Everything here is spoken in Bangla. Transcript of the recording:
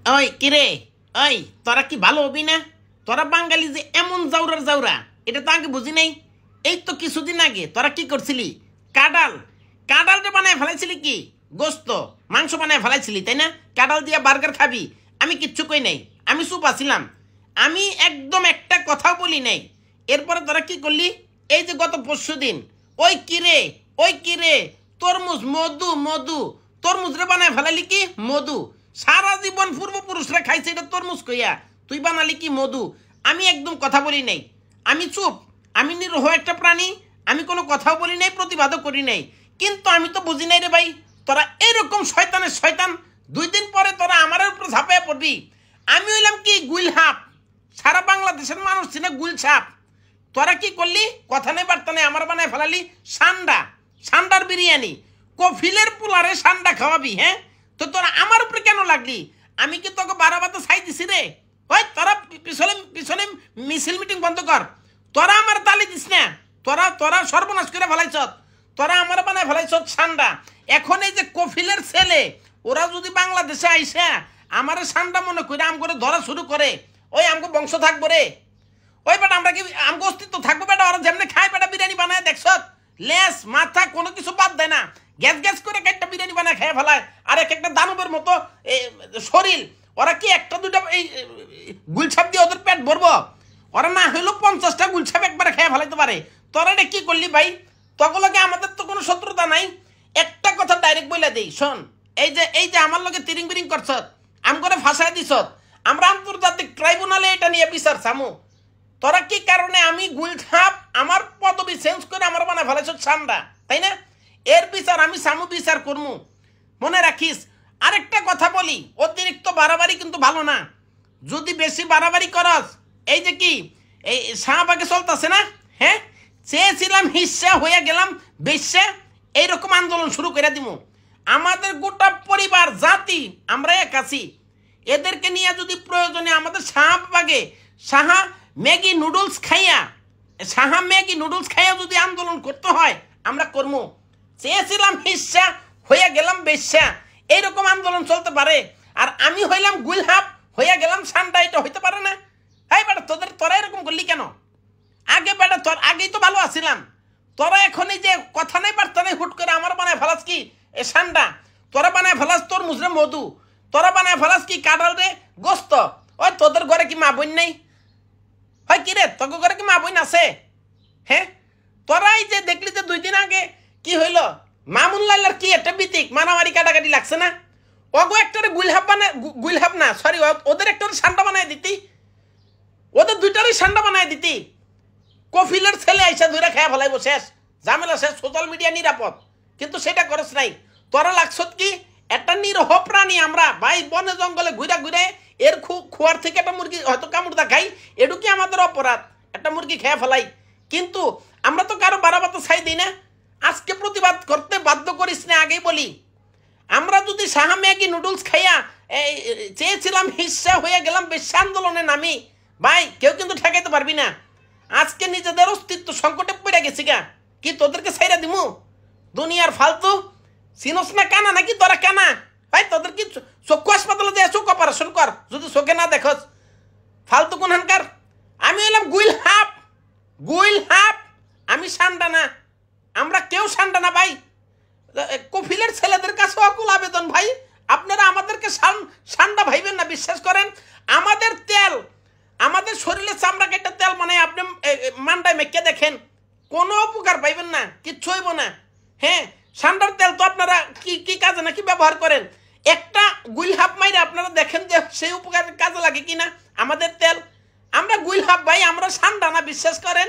ওই কিরে, ওই তোরা কি ভালো হবি না? তোরা বাঙালি যে এমন জাউরার জাউরা, এটা তো আগে বুঝি নাই। এই তো কিছুদিন আগে তোরা কি করছিলি? কাঁঠাল কাঁঠালটা বানায় ফেলাইছিলি, কি গোস্ত মাংস বানায় ফেলাইছিলি, তাই না? কাঁঠাল দিয়া বার্গার খাবি, আমি কিচ্ছু কই নাই, আমি চুপ আছিলাম, আমি একদম একটা কথাও বলি নাই। এরপরে তোরা কি করলি? এই যে গত পরশু দিন, ওই কিরে, ওই কিরে, তরমুজ, মধু মধু, তরমুজ রে বানায় ফেলালি কি মধু। সারা জীবন পূর্বপুরুষরা খাইছে এটা তরমুজ কইয়া, তুই বানালি কি মধু। আমি একদম কথা বলি নাই, আমি চুপ, আমি নিরহ একটা প্রাণী, আমি কোনো কথাও বলি নাই, প্রতিবাদও করি নাই। কিন্তু আমি তো বুঝি নাই রে ভাই, তোরা এরকম শয়তানের শয়তান, 2 দিন পরে তোরা আমার উপরে ঝাঁপাইয়া পড়বি। আমি হইলাম কি গুলহাপ, সারা বাংলাদেশের মানুষ ছিল গুলছাপ। তোরা কি করলি? কথা নেই বার্তা নেই, আমার বানায় ফেলালি সান্ডা, সান্ডার বিরিয়ানি, কফিলের পোলারে সান্ডা খাওয়াবি। হ্যাঁ, তো তোরা আমার উপরে কেন লাগলি? আমি কি তোকে বারাবাতে ছাই দিছি রে? ওই তোরা পিছনে পিছনে মিছিল মিটিং বন্ধ কর, তোরা আমার তালি দিস না, তোরা তোরা সর্বনাশ করে ফেলাইছ, তোরা আমার বানায় ফেলাইছ সান্ডা। এখন এই যে কফিলের ছেলে, ওরা যদি বাংলাদেশে আইসা আমার সান্ডা মনে করে আম করে ধরা শুরু করে, ওই আমগো বংশ থাকবো রে? ওই বেটা আমরা কি আমগো অস্তিত্ব থাকবো? বেটা ওরা যেমনি খায়, বেটা বিরিয়ানি বানায় দেখছ, লেস মাথা কোনো কিছু বাদ দেয় না, গ্যাস গ্যাস করে একটা বিরিয়ানি বানায় খেয়ে ফেলায়। আর এক একটা দানবের মতো শরীর, ওরা কি একটা দুটা এই গুলছাপ দিয়ে ওদের পেট ভরবো? ওরা না হইলেও 50টা গুলছাপ একবারে খেয়ে ফেলাইতে পারে। তোরা এটা কি করলি ভাই? তগলকে আমাদের তো কোনো শত্রুতা নাই। একটা কথা ডাইরেক্ট বলে দেই, শোন, এই যে আমার লগে তিরিং বিরিং করছ, আম করে ফাঁসাই দিছ, আমরা আন্তর্জাতিক ট্রাইব্যুনালে এটা নিয়ে বিচার চামু। তোরা কি কারণে আমি গুলছাপ আমার পদবি চেঞ্জ করে আমার বানায় ফেলাইছ সান্ডা, তাই না? এর বিচার আমি সামু, বিচার করমু, মনে রাখিস। আরেকটা কথা বলি, অতিরিক্ত বাড়াবাড়ি কিন্তু ভালো না। যদি বেশি বাড়াবাড়ি করস, এই যে কি এই শাহবাগে চলতেছে না, হ্যাঁ, চেয়েছিলাম হিস্সা হয়ে গেলাম বেশ্যা, এইরকম আন্দোলন শুরু করে দিব। আমাদের গোটা পরিবার জাতি আমরা এক আছি, এদেরকে নিয়ে যদি প্রয়োজনে আমাদের শাহবাগে সাহা ম্যাগি নুডলস খাইয়া যদি আন্দোলন করতে হয় আমরা করবো। চেয়েছিলাম হিস্সা হয়ে গেলাম বেশ্যা, এইরকম আন্দোলন চলতে পারে। আর আমি হইলাম গুলহাপ, হয়ে গেলাম সান্ডা, এটা হইতে পারে না। হ্যাঁ বেটা, তোরা এরকম করলি কেন? আগে বেটা তোর আগেই তো ভালো আছিলাম, তোরা এখন এই যে কথা নেই বার্তা নেই, হুট করে আমার বানায় ফেলাস কি এ সান্ডা, তোরা বানায় ফেলাস তোর মুজরে মধু, তোরা বানায় ফেলাস কি কাঁঠাল রে গোস্ত। ওই তোদের ঘরে কি মা বোন নেই? হয় কি রে, তোর ঘরে কি মা বোন আছে? হ্যাঁ, তোরাই যে দেখলি যে 2 দিন আগে কি হইল, মামুন লাল্লার কি একটা বিতিক মারামারি কাটাকাটি লাগছে না? ওগো একটা গুলহাপ না, সরি, ওদের একটা সান্ডা বানায় দিতি, ওদের 2টারই সান্ডা বানায় দিতি। কফিলের ছেলে আইসা ধরে খেয়া ফেলাইব, শেষ ঝামেলা শেষ, সোশ্যাল মিডিয়া নিরাপদ। কিন্তু সেটা করস নাই, তোরা লাগছত কি একটা নিরহ প্রাণী। আমরা ভাই বনে জঙ্গলে ঘুরে ঘুরে এর খোয়ার থেকে একটা মুরগি হয়তো কামড়দা খাই, এটু কি আমাদের অপরাধ? একটা মুরগি খেয়ে ফেলাই, কিন্তু আমরা তো কারো বারাবাতো ছাই দিই না। আজকে প্রতিবাদ করতে বাধ্য করিস না, আগেই বলি। আমরা যদি সাহা ম্যাগি নুডলস খাইয়া চেয়েছিলাম হিস্সা হয়ে গেলাম বেশ্যা আন্দোলনে নামি, ভাই কেউ কিন্তু ঠেকাইতে পারবি না। আজকে নিজেদের অস্তিত্ব সংকটে পড়ে গেছি গা, কি তোদেরকে ছাইরা দিমু? দুনিয়ার ফালতু চিনস না কানা নাকি তোরা কানা? ভাই তোদের কি চক্ষু হাসপাতালে যায় চোখ অপারেশন কর যদি চোখে না দেখস, ফালতু কোনখানকার। আমি হইলাম গুইল হাপ, আমি সান্ডা না, আমরা কেউ সান্ডা না ভাই। কফিলের ছেলেদের কাছে অকুল আবেদন, ভাই আপনারা আমাদেরকে সান্ডা ভাইবেন না, বিশ্বাস করেন। আমাদের তেল, আমাদের শরীরে চামড়া কেটে তেল মানে আপনি মান্ডায় মেখে দেখেন, কোনো উপকার পাইবেন না, কিচ্ছু হইব না। হ্যাঁ, সান্ডার তেল তো আপনারা কি কাজে নাকি ব্যবহার করেন? একটা গুইলহাপ মাইরে আপনারা দেখেন যে সেই উপকার কাজে লাগে কিনা আমাদের তেল। আমরা গুইলহাপ ভাই, আমরা সান্ডা না, বিশ্বাস করেন।